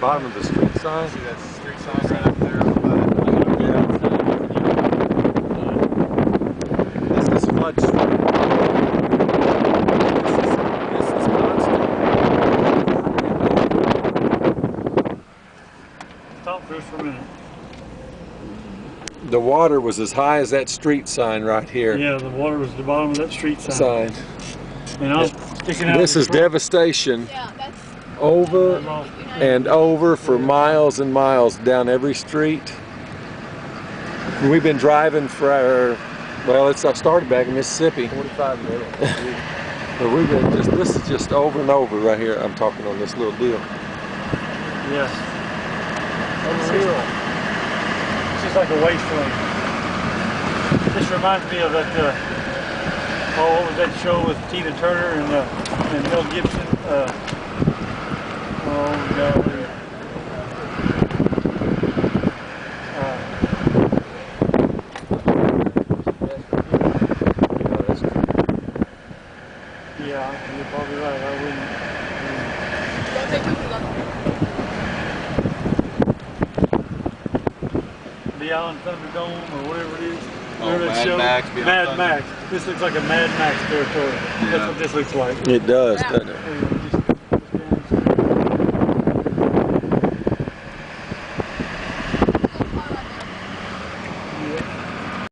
bottom of the street sign? See that street sign right up there? Yeah. This is Flood Street. This is constant. Stop for us for a minute. The water was as high as that street sign right here. Yeah, the water was at the bottom of that street sign. And I was sticking out. This is devastation. Yeah, that's Over and over for miles and miles down every street. We've been driving for, well, I started back in Mississippi. 45 minutes. But we've been this is just over and over right here. I'm talking on this little deal. Yes. Unreal. It's just like a wasteland. This reminds me of that, what was that show with Tina Turner and Mel Gibson? Oh, God. Yeah, you're probably right. I wouldn't. Beyond Thunderdome or whatever it is. Remember that Mad show? Max, Beyond Mad Thunder. Max. This looks like a Mad Max territory. Yeah. That's what this looks like. It does, doesn't it? Just